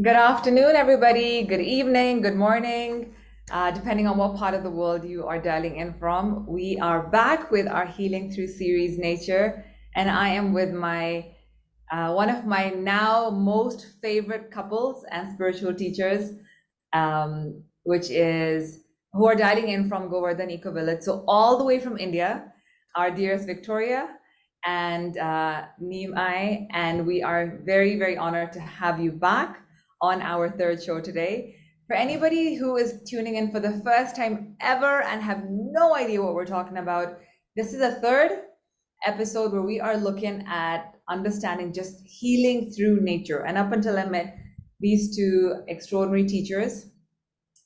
Good afternoon, everybody. Good evening, good morning, depending on what part of the world you are dialing in from. We are back with our Healing Through series, Nature, and I am with my one of my now most favorite couples and spiritual teachers, which is who are dialing in from Govardhan Eco Village. So all the way from India, our dearest Victoria and Nimai, and we are very, very honored to have you back on our third show today. For anybody who is tuning in for the first time ever and have no idea what we're talking about, this is a third episode where we are looking at understanding just healing through nature. And up until I met these two extraordinary teachers,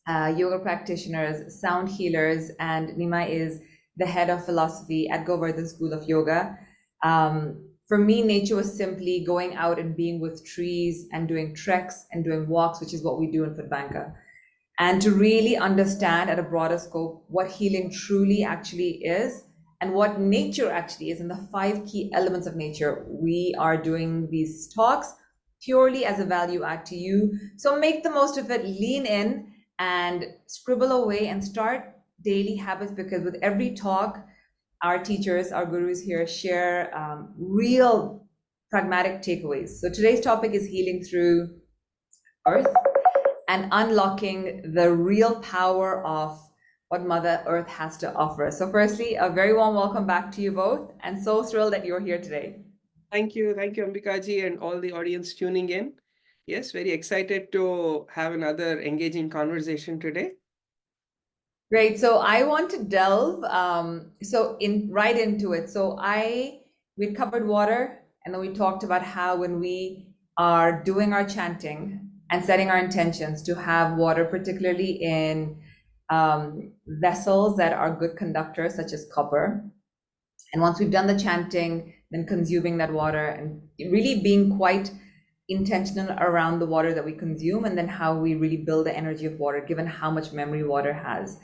yoga practitioners, sound healers, and Nima is the head of philosophy at Govardhan School of Yoga. For me, nature was simply going out and being with trees and doing treks and doing walks, which is what we do in FITBANKER. And to really understand at a broader scope what healing truly actually is and what nature actually is and the 5 key elements of nature. We are doing these talks purely as a value add to you. So make the most of it, lean in and scribble away and start daily habits, because with every talk, our teachers, our gurus here share real pragmatic takeaways. So today's topic is healing through earth and unlocking the real power of what Mother Earth has to offer. So firstly, a very warm welcome back to you both, and so thrilled that you're here today. Thank you, Ambika ji, and all the audience tuning in. Yes, very excited to have another engaging conversation today. Great. So I want to delve right into it. So we covered water, and then we talked about how when we are doing our chanting and setting our intentions to have water, particularly in vessels that are good conductors, such as copper. And once we've done the chanting, then consuming that water and really being quite intentional around the water that we consume, and then how we really build the energy of water, given how much memory water has.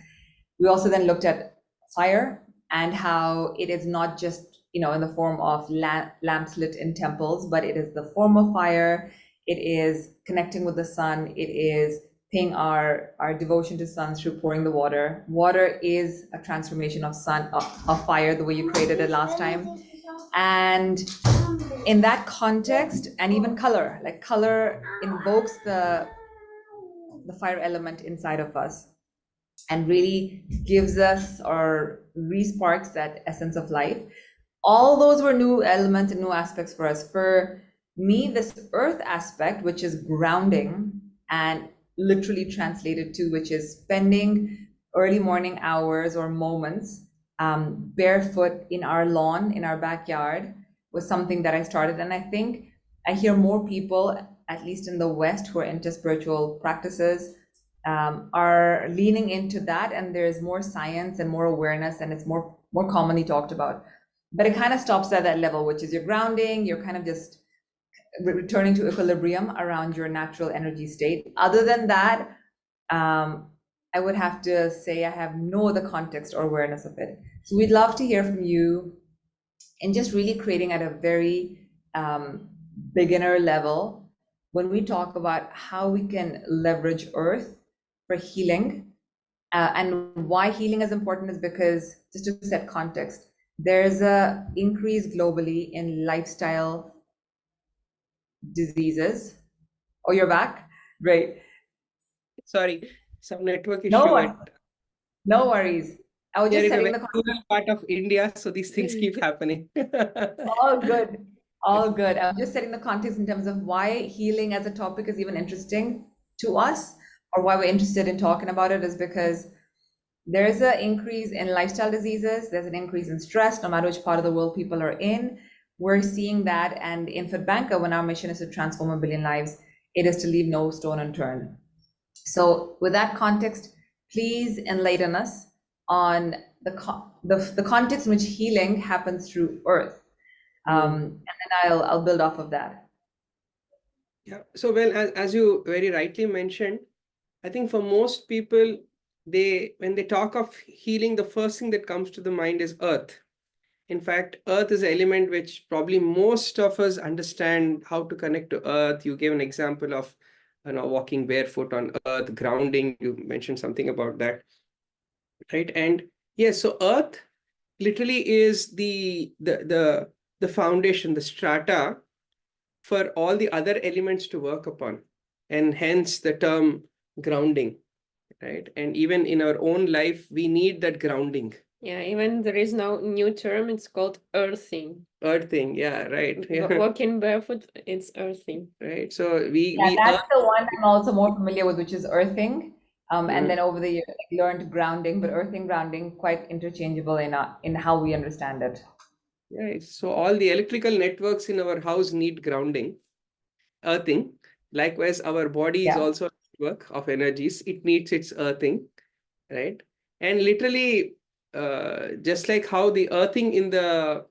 We also then looked at fire and how it is not just, in the form of lamps lit in temples, but it is the form of fire. It is connecting with the sun. It is paying our devotion to sun through pouring the water. Water is a transformation of fire, the way you created it last time. And in that context, and even color, like color invokes the fire element inside of us and really gives us or re-sparks that essence of life. All those were new elements and new aspects for us. For me, this earth aspect, which is grounding and literally translated to, which is spending early morning hours or moments barefoot in our lawn, in our backyard, was something that I started. And I think I hear more people, at least in the West, who are into spiritual practices, are leaning into that, and there's more science and more awareness, and it's more commonly talked about. But it kind of stops at that level, which is you're grounding, you're kind of just returning to equilibrium around your natural energy state. Other than that, I would have to say I have no other context or awareness of it. So we'd love to hear from you and just really creating at a very beginner level when we talk about how we can leverage earth for healing. And why healing is important is because, just to set context, there's a increase globally in lifestyle diseases. Oh, you're back? Great. Sorry, some network No, issue at no worries. I was here just in a setting very the context. rural part of India, so these things keep happening. All good. All good. I'm just setting the context in terms of why healing as a topic is even interesting to us, or why we're interested in talking about it, is because there's an increase in lifestyle diseases, there's an increase in stress, no matter which part of the world people are in. We're seeing that, and in FITBANKER, when our mission is to transform 1 billion lives, it is to leave no stone unturned. So with that context, please enlighten us on the context in which healing happens through earth. And then I'll build off of that. Yeah. So, well, as you very rightly mentioned, I think for most people, when they talk of healing, the first thing that comes to the mind is earth. In fact, earth is an element which probably most of us understand how to connect to earth. You gave an example of walking barefoot on earth, grounding. You mentioned something about that, right? And yes, so earth literally is the foundation, the strata for all the other elements to work upon, and hence the term grounding, right? And even in our own life, we need that grounding. Yeah, even there is now new term, it's called earthing. Earthing, yeah, right. Yeah. Walking barefoot, it's earthing. Right. So we Yeah, we that's the one I'm also more familiar with, which is earthing. And Mhm. then over the years, I learned grounding, but earthing, grounding, quite interchangeable in how we understand it. Yeah, so all the electrical networks in our house need grounding, earthing. Likewise, our body is Yeah. also a network of energies. It needs its earthing, right? And literally, just like how the earthing in the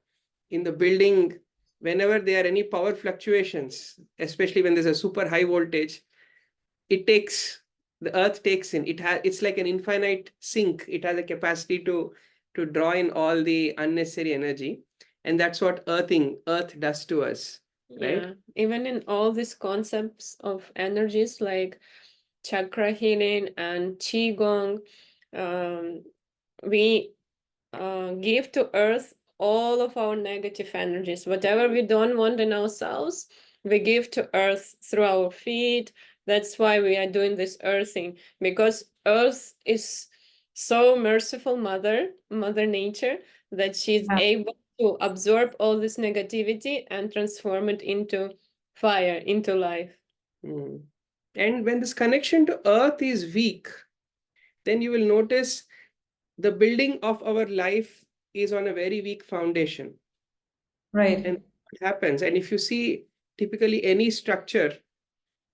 building, whenever there are any power fluctuations, especially when there's a super high voltage, it takes the earth takes in. It's like an infinite sink. It has a capacity to draw in all the unnecessary energy, and that's what earth does to us, right? Yeah, even in all these concepts of energies like chakra healing and qigong, um, we give to earth all of our negative energies. Whatever we don't want in ourselves, we give to earth through our feet. That's why we are doing this earthing, because earth is so merciful mother nature, that she's Yeah. able to absorb all this negativity and transform it into fire, into life. Mm. And when this connection to earth is weak, then you will notice the building of our life is on a very weak foundation. Right. And what happens? And if you see typically any structure,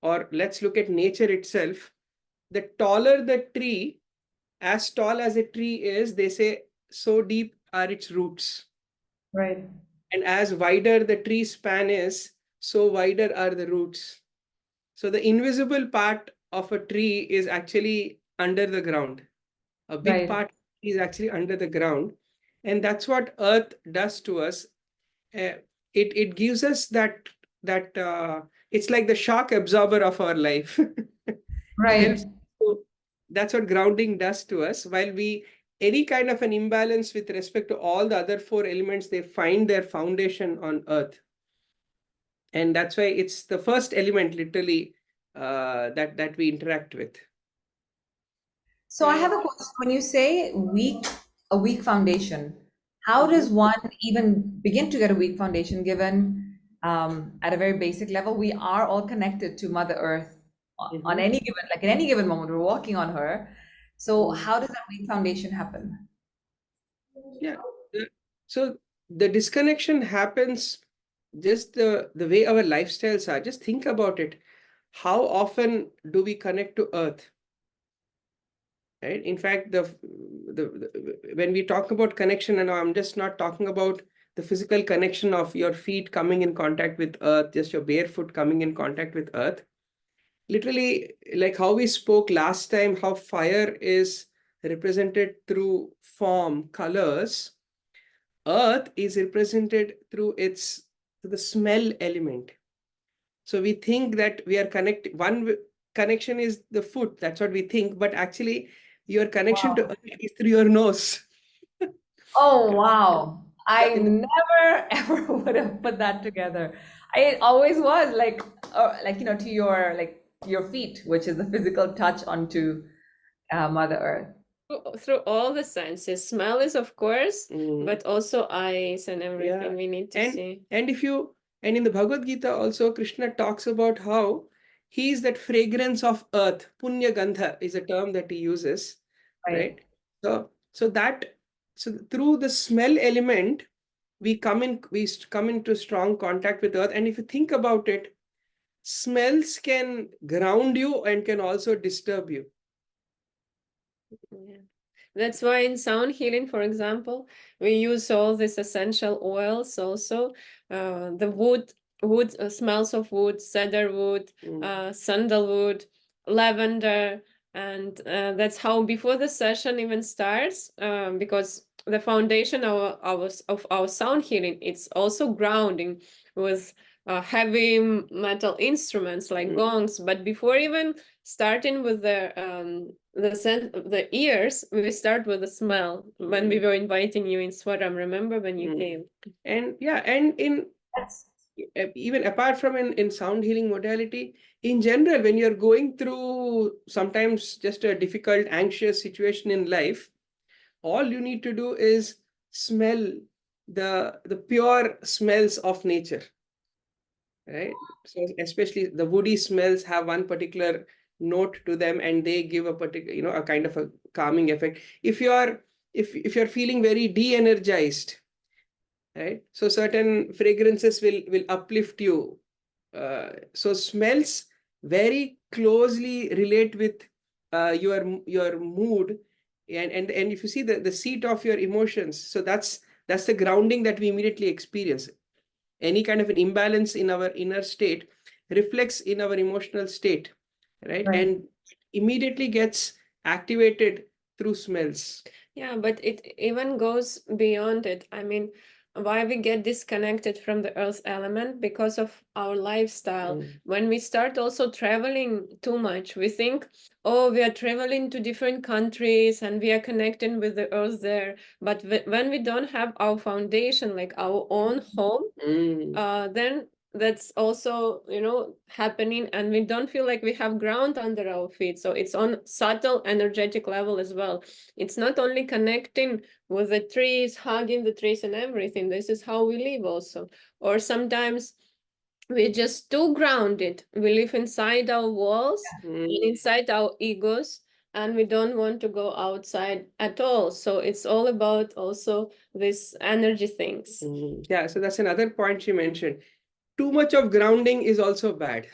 or let's look at nature itself, the taller the tree, as tall as a tree is, they say, so deep are its roots. Right. And as wider the tree span is, so wider are the roots. So the invisible part of a tree is actually under the ground. A big Right. part is actually under the ground. And that's what earth does to us. It gives us that it's like the shock absorber of our life. It Right. helps. So that's what grounding does to us. While we any kind of an imbalance with respect to all the other four elements, they find their foundation on earth, and that's why it's the first element literally that we interact with. So I have a question. When you say a weak foundation, how Mhm. does one even begin to get a weak foundation given at a very basic level, we are all connected to Mother Earth on Mhm. any given, like in any given moment, we're walking on her. So Mhm. how does that weak foundation happen? Yeah. uh, So the disconnection happens just the way our lifestyles are. Just think about it. How often do we connect to earth? Right? In fact, when we talk about connection, and I'm just not talking about the physical connection of your feet coming in contact with earth, just your barefoot coming in contact with earth. Literally, like how we spoke last time, how fire is represented through form, colors. Earth is represented through the smell element. So we think that we are connected. Connection is the foot. That's what we think. But actually, your connection to Wow. earth is through your nose. Oh, wow. Yeah, I never ever would have put that together. I always was like, to your feet, which is the physical touch onto Mother Earth. Through all the senses. Smell is, of course, Mm, but also eyes and yeah. everything we need to And see. and if you and in the Bhagavad Gita also, Krishna talks about how he is that fragrance of earth. Punya Gandha is a term that he uses, Right. right? So through the smell element, we come into strong contact with earth. And if you think about it, smells can ground you and can also disturb you. Yeah. That's why in sound healing, for example, we use all these essential oils also. The wood smells of wood, cedar wood, sandalwood, lavender, and that's how before the session even starts, because the foundation of our sound healing, it's also grounding with heavy metal instruments like gongs. But before even starting with the ears, we start with the smell. When we were inviting you in Swaram, remember when you came? And yeah, and in even apart from in sound healing modality, in general, when you're going through sometimes just a difficult, anxious situation in life, all you need to do is smell the pure smells of nature, right? So especially the woody smells have one particular note to them, and they give a particular, a kind of a calming effect. If you're feeling very de-energized, right? So certain fragrances will uplift you. So smells very closely relate with your mood, and if you see the seat of your emotions, so that's the grounding that we immediately experience. Any kind of an imbalance in our inner state reflects in our emotional state, right? And immediately gets activated through smells. Yeah, but it even goes beyond it. I mean, why we get disconnected from the earth element? Because of our lifestyle. When we start also traveling too much, we think, oh, we are traveling to different countries and we are connecting with the earth there. But when we don't have our foundation, like our own home, then that's also, happening, and we don't feel like we have ground under our feet. So it's on subtle energetic level as well. It's not only connecting with the trees, hugging the trees and everything. This is how we live also. Or sometimes we're just too grounded. We live inside our walls and inside our egos, and we don't want to go outside at all. So it's all about also this energy things. Yeah, so that's another point she mentioned. Too much of grounding is also bad.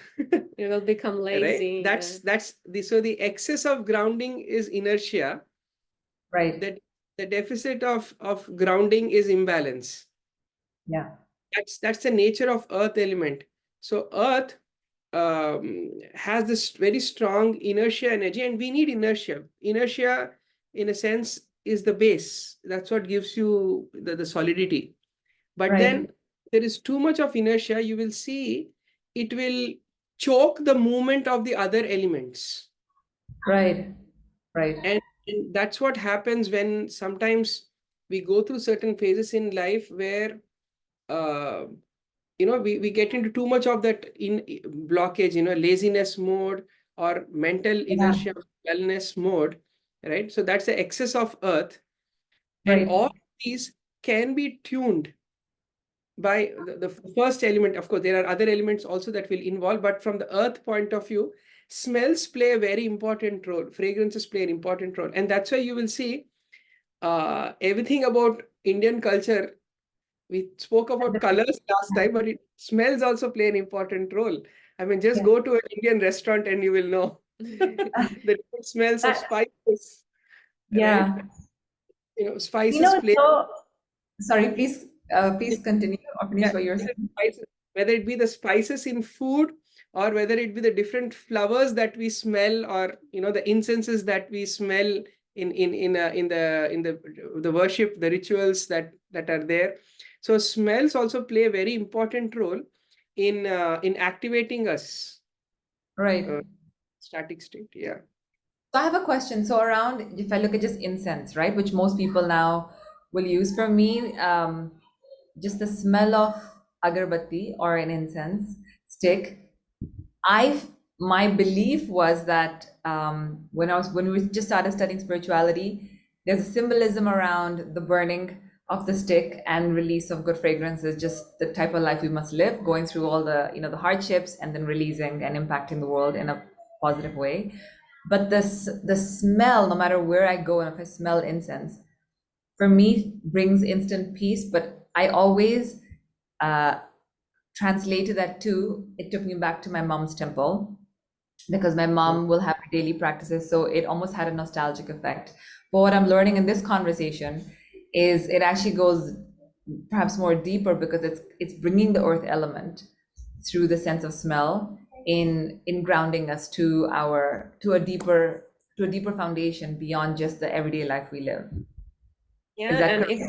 You will become lazy. Right? So the excess of grounding is inertia. Right. The deficit of grounding is imbalance. Yeah. That's the nature of earth element. So earth has this very strong inertia energy, and we need inertia. Inertia, in a sense, is the base. That's what gives you the solidity. But then there is too much of inertia, you will see it will choke the movement of the other elements. Right. And that's what happens when sometimes we go through certain phases in life where we get into too much of that in blockage, laziness mode or mental inertia, wellness mode, right? So that's the excess of earth. And all these can be tuned by the first element. Of course, there are other elements also that will involve, but from the earth point of view, smells play a very important role. Fragrances play an important role. And that's why you will see everything about Indian culture. We spoke about colors last time, but smells also play an important role. I mean, just go to an Indian restaurant and you will know the different smells of spices. Yeah. Right? Spices play. Sorry, please continue or finish what you're saying. Whether it be the spices in food or whether it be the different flowers that we smell, or the incenses that we smell in the worship, the rituals that are there. So smells also play a very important role in activating us. Right. Static state, yeah. So I have a question. So around, if I look at just incense, right, which most people now will use, for me, just the smell of agarbatti or an incense stick, my belief was that when we just started studying spirituality, there's a symbolism around the burning of the stick and release of good fragrances, just the type of life we must live, going through all the the hardships and then releasing and impacting the world in a positive way. But the smell, no matter where I go, and if I smell incense, for me brings instant peace. But I always translated that too. It took me back to my mom's temple, because my mom will have her daily practices. So it almost had a nostalgic effect. But what I'm learning in this conversation is it actually goes perhaps more deeper, because it's bringing the earth element through the sense of smell in grounding us to a deeper foundation beyond just the everyday life we live. Yeah, Is that and correct?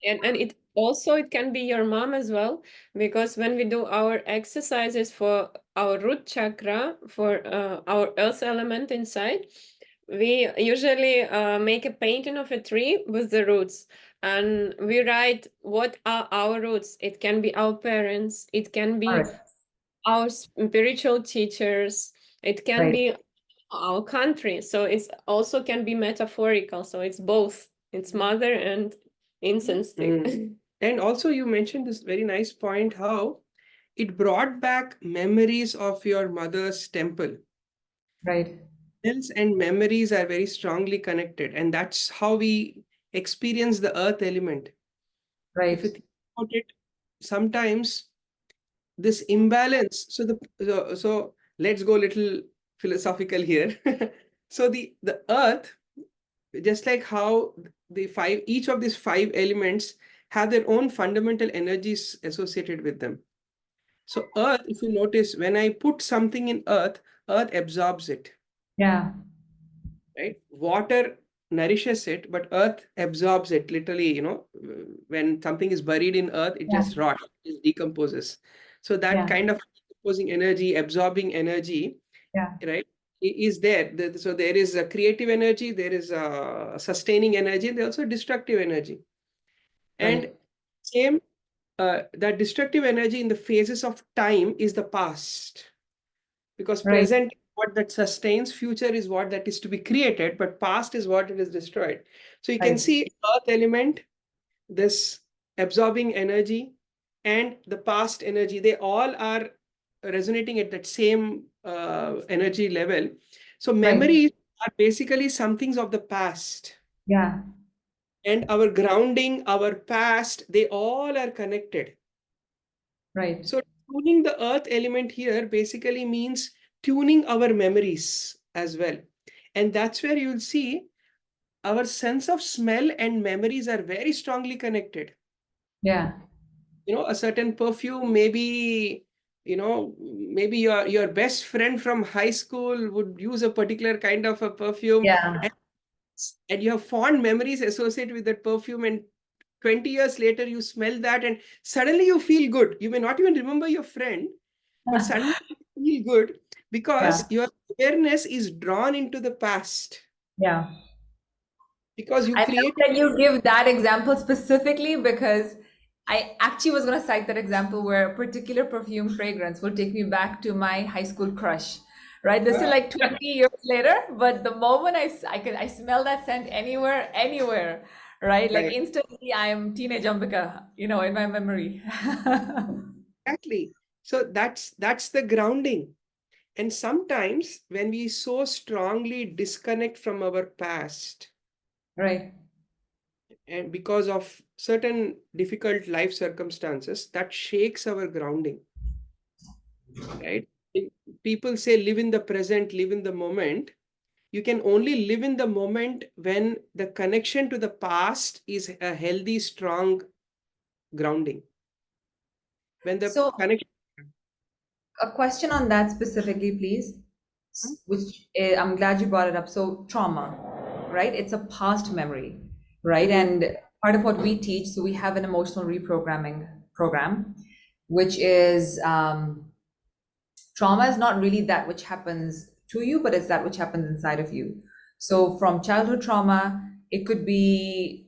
And it also, it can be your mom as well, because when we do our exercises for our root chakra, for our earth element inside, we usually make a painting of a tree with the roots, and we write what are our roots. It can be our parents, it can All be right. our spiritual teachers, it can Right. be our country. So it's also can be metaphorical, so it's both, it's mother and incense stick. And also you mentioned this very nice point, how it brought back memories of your mother's temple. Right. Smells and memories are very strongly connected, and that's how we experience the earth element. If you Right. think about it, sometimes this imbalance. So let's go a little philosophical here. So the earth, just like how each of these five elements have their own fundamental energies associated with them. So earth, if you notice, when I put something in earth, earth absorbs it, Yeah. right? Water nourishes it, but earth absorbs it. Literally, when something is buried in earth, it Yeah. just rots, it decomposes. So that Yeah. kind of decomposing energy, absorbing energy, Yeah. right, is there. So there is a creative energy, there is a sustaining energy, and there's also destructive energy. And Right. same, that destructive energy in the phases of time is the past, because Right. present is what that sustains, future is what that is to be created, but past is what it is destroyed. So you can Right. see earth element, this absorbing energy, and the past energy, they all are resonating at that same energy level. So Right. memories are basically some things of the past, Yeah. and our grounding, our past, they all are connected. Right. So tuning the earth element here basically means tuning our memories as well. And that's where you'll see our sense of smell and memories are very strongly connected. Yeah. A certain perfume, maybe your best friend from high school would use a particular kind of a perfume, Yeah. and, and you have fond memories associated with that perfume, and 20 years later you smell that and suddenly you feel good. You may not even remember your friend, but suddenly you feel good because Yeah. your awareness is drawn into the past, Yeah. because you I create. love that you give that example specifically because I actually was going to cite that example where a particular perfume fragrance will take me back to my high school crush, right? This is like 20 years later, but the moment I smell that scent anywhere, right? Like Right. instantly I am teenage Ambika, in my memory. Exactly. So that's the grounding. And sometimes when we so strongly disconnect from our past, Right. and because of certain difficult life circumstances, that shakes our grounding, right? People say live in the present, live in the moment. You can only live in the moment when the connection to the past is a healthy, strong grounding. When the So connection. a question on that specifically, please, which I'm glad you brought it up. So trauma, right? It's a past memory, right? Mhm. And part of what we teach, so we have an emotional reprogramming program, which is trauma is not really that which happens to you, but it's that which happens inside of you. So from childhood trauma, it could be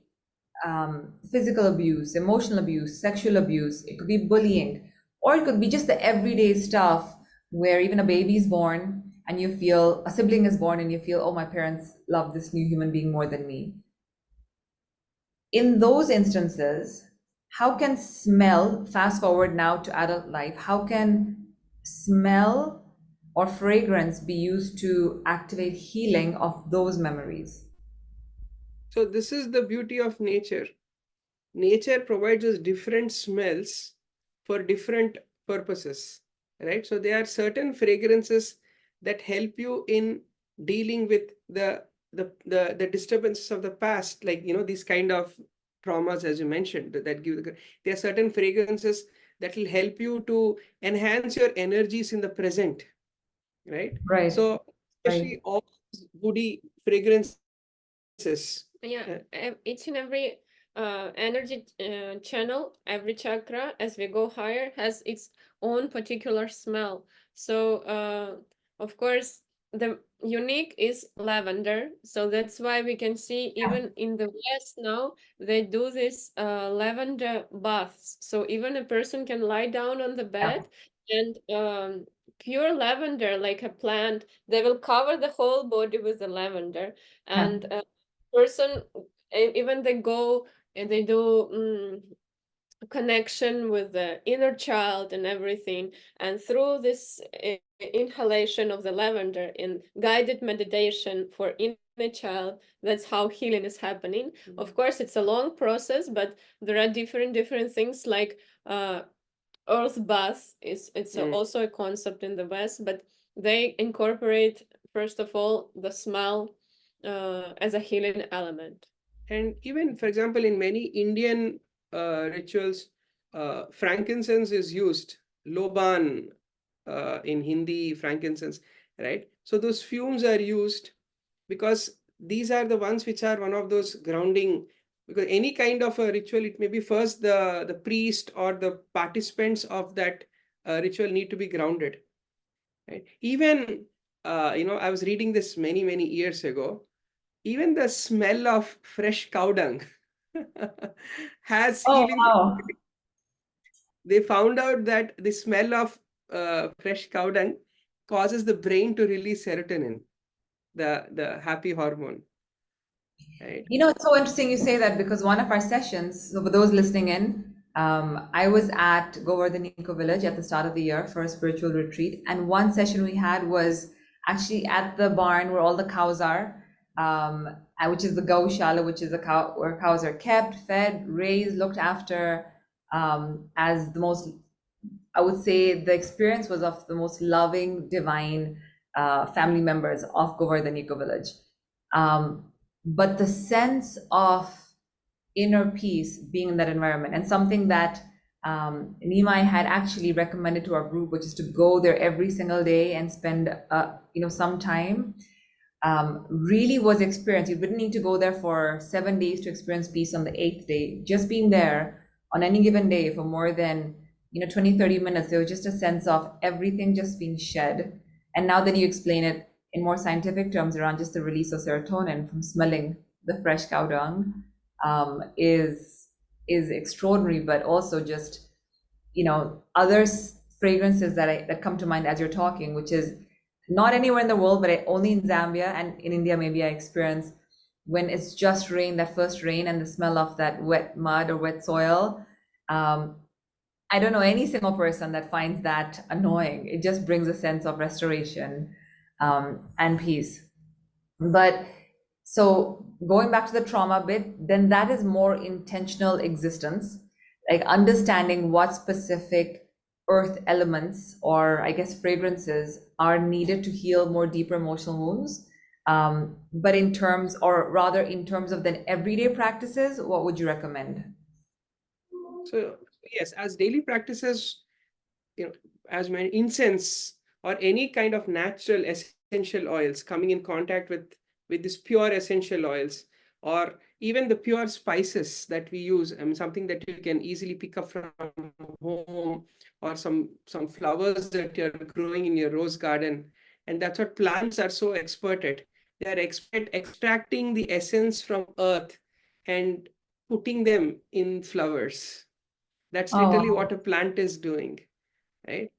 physical abuse, emotional abuse, sexual abuse, it could be bullying, or it could be just the everyday stuff where even a baby is born and you feel a sibling is born and you feel, oh, my parents love this new human being more than me. In those instances, how can smell, fast forward now to adult life, how can smell or fragrance be used to activate healing of those memories? So this is the beauty of nature. Nature provides us different smells for different purposes, right? So there are certain fragrances that help you in dealing with the disturbances of the past, like these kind of traumas, as you mentioned, that give there are certain fragrances that will help you to enhance your energies in the present, right? Right, So right, especially all these woody fragrances. Yeah, uh, each and every energy channel, every chakra, as we go higher, has its own particular smell. So, of course, the unique is lavender. So that's why we can see even in the West now, they do this lavender baths. So even a person can lie down on the bed and pure lavender, like a plant, they will cover the whole body with the lavender. And person, even they go and they do connection with the inner child and everything. And through this inhalation of the lavender in guided meditation for inner child, that's how healing is happening. Of course, it's a long process, but there are different things like earth bath is also a concept in the West, but they incorporate first of all the smell as a healing element. And even, for example, in many Indian rituals, frankincense is used. Loban in Hindi, frankincense, right? So those fumes are used because these are the ones which are one of those grounding. Because any kind of a ritual, it may be first the priest or the participants of that ritual need to be grounded. Right? Even I was reading this many years ago. Even the smell of fresh cow dung has Oh, healing wow. properties. They found out that the smell of fresh cow dung causes the brain to release serotonin, the happy hormone. Right? You know, it's so interesting you say that because one of our sessions, so for those listening in, I was at Govardhan Eco Village at the start of the year for a spiritual retreat. And one session we had was actually at the barn where all the cows are, which is the Gaushala, which is the cow where cows are kept, fed, raised, looked after, as the most, I would say the experience was of the most loving, divine family members of Govardhan Eco Village. But the sense of inner peace being in that environment, and something that Nimai had actually recommended to our group, which is to go there every single day and spend some time, really was experienced. You didn't need to go there for 7 days to experience peace on the 8th day. Just being there on any given day for more than 20-30 minutes, there was just a sense of everything just being shed. And now that you explain it in more scientific terms around just the release of serotonin from smelling the fresh cow dung, is extraordinary, but also just other fragrances that come to mind as you're talking, which is not anywhere in the world, but only in Zambia and in India. Maybe I experience when it's just rain, that first rain, and the smell of that wet mud or wet soil. I don't know any single person that finds that annoying. It just brings a sense of restoration and peace. But so going back to the trauma bit, then that is more intentional existence, like understanding what specific earth elements or I guess fragrances are needed to heal more deeper emotional wounds. But in terms, or rather in terms of then everyday practices, what would you recommend? So yes, as daily practices, as many incense or any kind of natural essential oils coming in contact with this pure essential oils, or even the pure spices that we use, something that you can easily pick up from home, or some flowers that you're growing in your rose garden. And that's what plants are so expert at. They are expert extracting the essence from earth and putting them in flowers. That's literally Oh, what a plant is doing, right?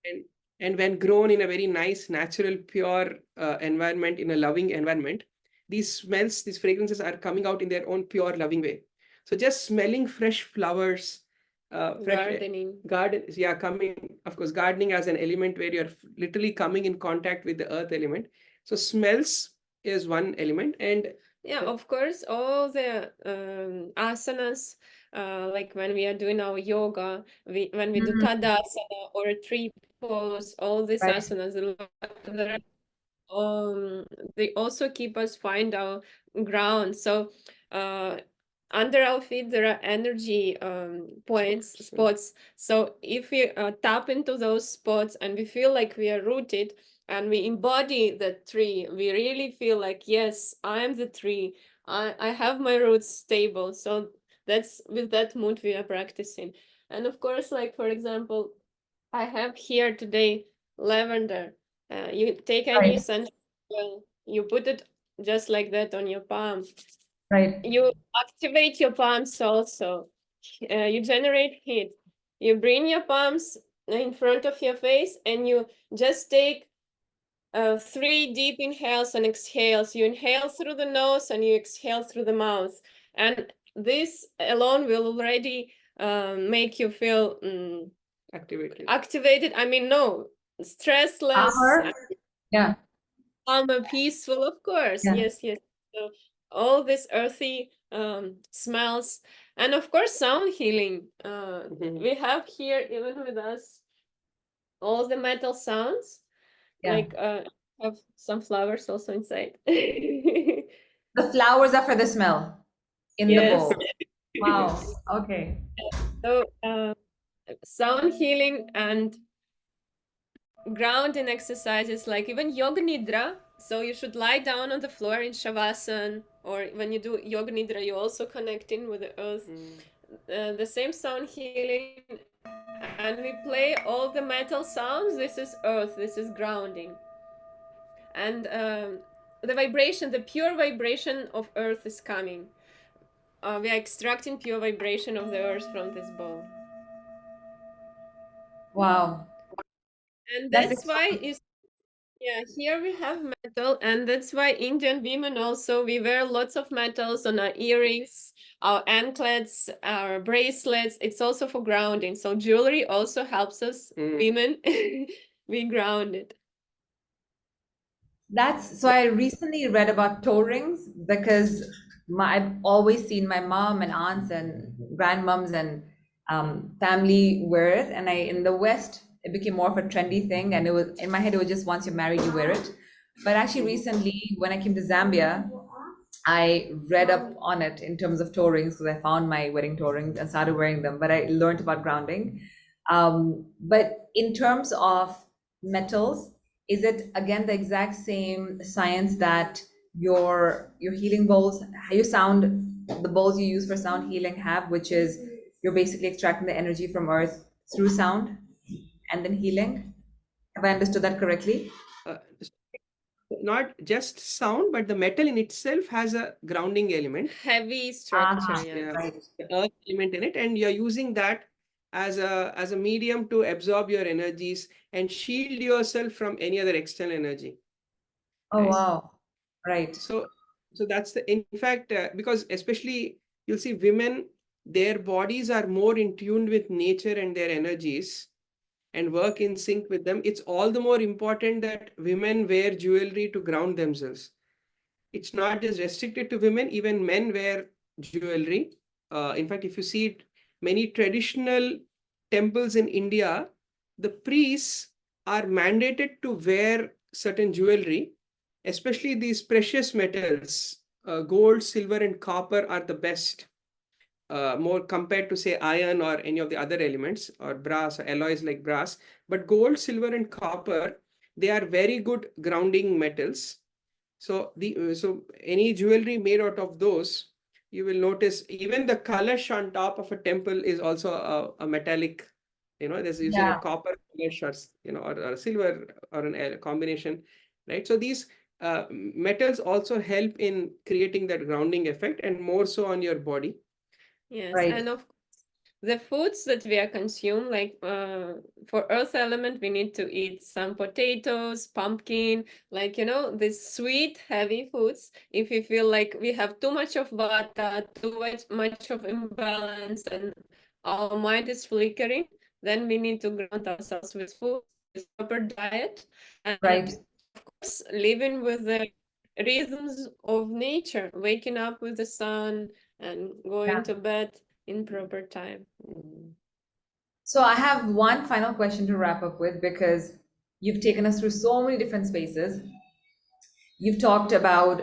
And and when grown in a very nice, natural, pure environment, in a loving environment, these smells, these fragrances are coming out in their own pure, loving way. So just smelling fresh flowers, fresh Gardening. garden, yeah, coming, of course, gardening as an element where you're literally coming in contact with the earth element. So smells is one element, and Yeah, of course, all the asanas, like when we are doing our yoga, when we do mhm, Tadasana or a tree pose, all these right. asanas, there they also keep us find our ground. So uh, under our feet there are energy points, spots. So if we tap into those spots and we feel like we are rooted and we embody the tree, we really feel like, yes, I am the tree. I have my roots stable. So That's with that mood we are practicing. And of course, like for example, I have here today lavender. You take any Right. essential oil, you put it just like that on your palm. Right. You activate your palms also. You generate heat. You bring your palms in front of your face and you just take 3 deep inhales and exhales. You inhale through the nose and you exhale through the mouth. And this alone will already make you feel Activated. I mean, no, stressless, Calmer. Yeah. calmer, peaceful, of course. Yeah. Yes, yes. So all this earthy smells, and of course, sound healing. We have here even with us all the metal sounds, Yeah. like have some flowers also inside. The flowers are for the smell in the Yes. bowl. Wow. Yes. Okay. So sound healing and grounding exercises like even yoga nidra. So you should lie down on the floor in shavasana, or when you do yoga nidra, you also connecting with the earth. The same sound healing, and we play all the metal sounds. This is earth. This is grounding, and the vibration, the pure vibration of earth is coming. We are extracting pure vibration of the earth from this bowl, Wow. and That's that's why is yeah, here we have metal, and that's why Indian women also we wear lots of metals on our earrings, our anklets, our bracelets. It's also for grounding. So jewelry also helps us women be grounded. That's so I recently read about toe rings because I've always seen my mom and aunts and grandmoms and family wear it. And in the West, it became more of a trendy thing. And it was in my head, it was just once you're married, you wear it. But actually, recently, when I came to Zambia, I read up on it in terms of toe rings because I found my wedding toe rings and started wearing them. But I learned about grounding. But in terms of metals, is it again the exact same science that your healing bowls, how you sound, the bowls you use for sound healing have, which is you're basically extracting the energy from earth through sound and then healing? Have I understood that correctly? Uh, not just sound, but the metal in itself has a grounding element. Heavy structure, Ah, yeah. Yeah, right. the earth element in it, and you're using that as a medium to absorb your energies and shield yourself from any other external energy. Oh, Right. wow. Right. So that's the in fact because especially you'll see women, their bodies are more in tune with nature and their energies and work in sync with them. It's all the more important that women wear jewelry to ground themselves. It's not just restricted to women, even men wear jewelry. In fact, if you see it, many traditional temples in India, the priests are mandated to wear certain jewelry, especially these precious metals. Gold, silver, and copper are the best, more compared to, say, iron or any of the other elements, or brass or alloys like brass. But gold, silver, and copper, they are very good grounding metals. So any jewelry made out of those, you will notice even the kalash on top of a temple is also a metallic. There's usually a Yeah. copper kalash, or a silver, or a combination, right? So these metals also help in creating that grounding effect, and more so on your body. Yes, Right. and of the foods that we are consume, like for earth element, we need to eat some potatoes, pumpkin, like these sweet, heavy foods. If we feel like we have too much of vata, too much of imbalance, and our mind is flickering, then we need to ground ourselves with food, with proper diet, and Right. living with the rhythms of nature, waking up with the sun and Yeah. going to bed in proper time. So I have one final question to wrap up with because you've taken us through so many different spaces. You've talked about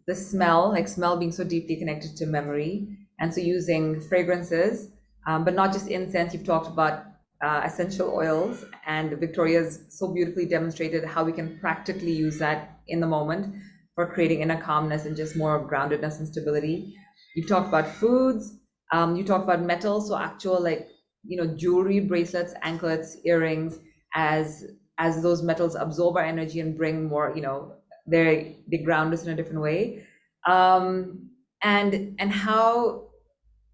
the smell, like smell being so deeply connected to memory, and so using fragrances, but not just incense. You've talked about essential oils, and Victoria's so beautifully demonstrated how we can practically use that in the moment for creating inner calmness and just more groundedness and stability. You talked about foods. You talked about metals, so actual like jewelry, bracelets, anklets, earrings, as those metals absorb our energy and bring more. They ground us in a different way, and how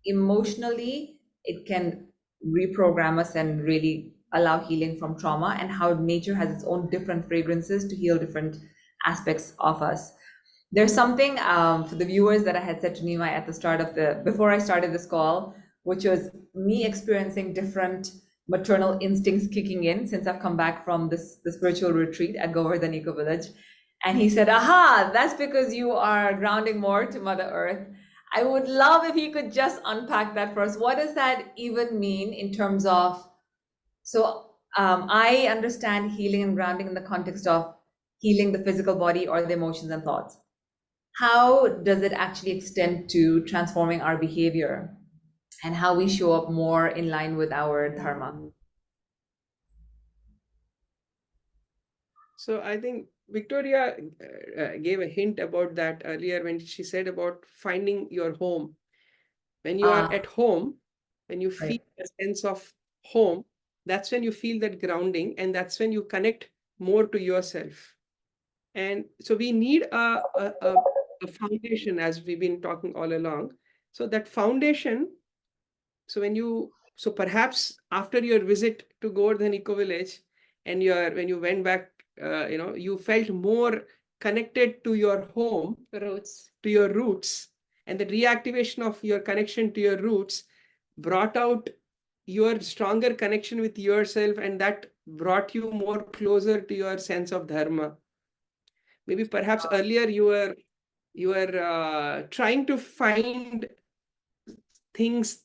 emotionally it can reprogram us and really allow healing from trauma, and how nature has its own different fragrances to heal different aspects of us. There's something for the viewers that I had said to Nima at the start of before I started this call, which was me experiencing different maternal instincts kicking in since I've come back from the spiritual retreat at Govardhan Eco Village. And he said, aha, that's because you are grounding more to Mother Earth. I would love if you could just unpack that for us. What does that even mean in terms of, I understand healing and grounding in the context of healing the physical body or the emotions and thoughts. How does it actually extend to transforming our behavior and how we show up more in line with our dharma? So I think Victoria gave a hint about that earlier when she said about finding your home. When you are at home, when you feel Right. a sense of home, that's when you feel that grounding, and that's when you connect more to yourself. And so we need a foundation, as we've been talking all along. So that foundation, so perhaps after your visit to Govardhan Eco Village, and when you went back, you felt more connected to your home, Roots. to your roots, and the reactivation of your connection to your roots brought out your stronger connection with yourself, and that brought you more closer to your sense of dharma. Maybe perhaps earlier you were trying to find things,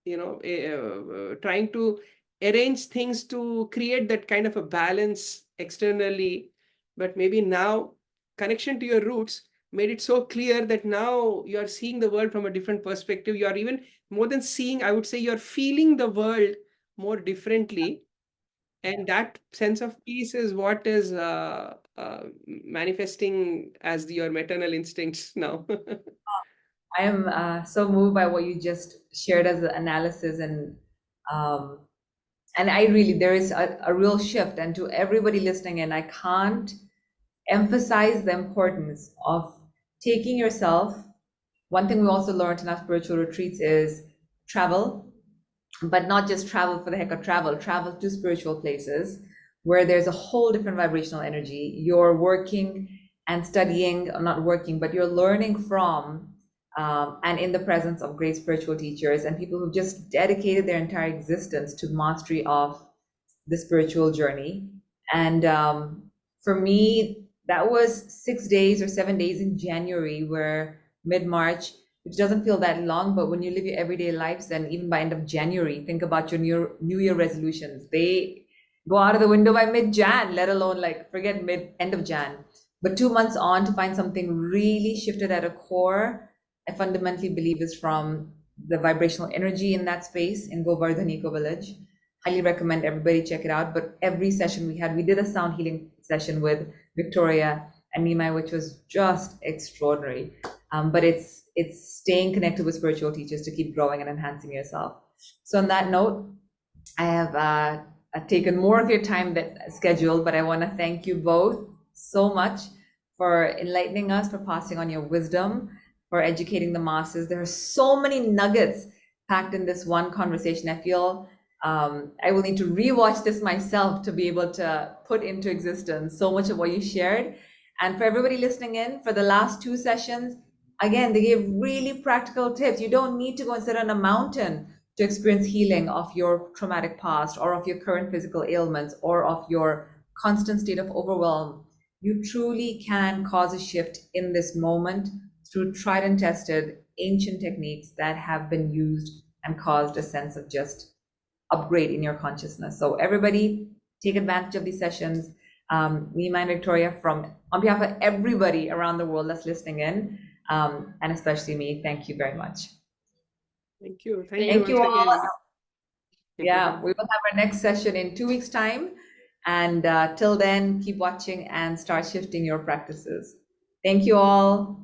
trying to arrange things to create that kind of a balance externally, but maybe now connection to your roots made it so clear that now you are seeing the world from a different perspective. You are even more than seeing, I would say you're feeling the world more differently, and that sense of peace is what is manifesting as your maternal instincts now. I am so moved by what you just shared as an analysis, and I really, there is a real shift. And to everybody listening in, I can't emphasize the importance of taking yourself. One thing we also learned in our spiritual retreats is travel, but not just travel for the heck of travel, travel to spiritual places where there's a whole different vibrational energy. You're working and studying, not working, but you're learning from and in the presence of great spiritual teachers and people who've just dedicated their entire existence to mastery of the spiritual journey. And for me, that was 6 days or 7 days in January, where mid-March, which doesn't feel that long, but when you live your everyday lives, then even by end of January, think about your New Year resolutions. They go out of the window by mid-Jan, let alone like forget end of Jan. But 2 months on to find something really shifted at a core, I fundamentally believe is from the vibrational energy in that space in Govardhan Eco Village. Highly recommend everybody check it out. But every session we did a sound healing session with Victoria and Nima, which was just extraordinary. But it's staying connected with spiritual teachers to keep growing and enhancing yourself. So on that note, I have taken more of your time than scheduled, but I want to thank you both so much for enlightening us, for passing on your wisdom, for educating the masses. There are so many nuggets packed in this one conversation. I feel I will need to rewatch this myself to be able to put into existence so much of what you shared. And for everybody listening in, for the last 2 sessions, again, they gave really practical tips. You don't need to go and sit on a mountain to experience healing of your traumatic past or of your current physical ailments or of your constant state of overwhelm. You truly can cause a shift in this moment through tried and tested ancient techniques that have been used and caused a sense of just upgrade in your consciousness. So everybody take advantage of these sessions. Nima and Victoria, on behalf of everybody around the world that's listening in, and especially me, thank you very much. Thank you. Thank you once all. again. Yeah, we will have our next session in 2 weeks' time. And till then, keep watching and start shifting your practices. Thank you all.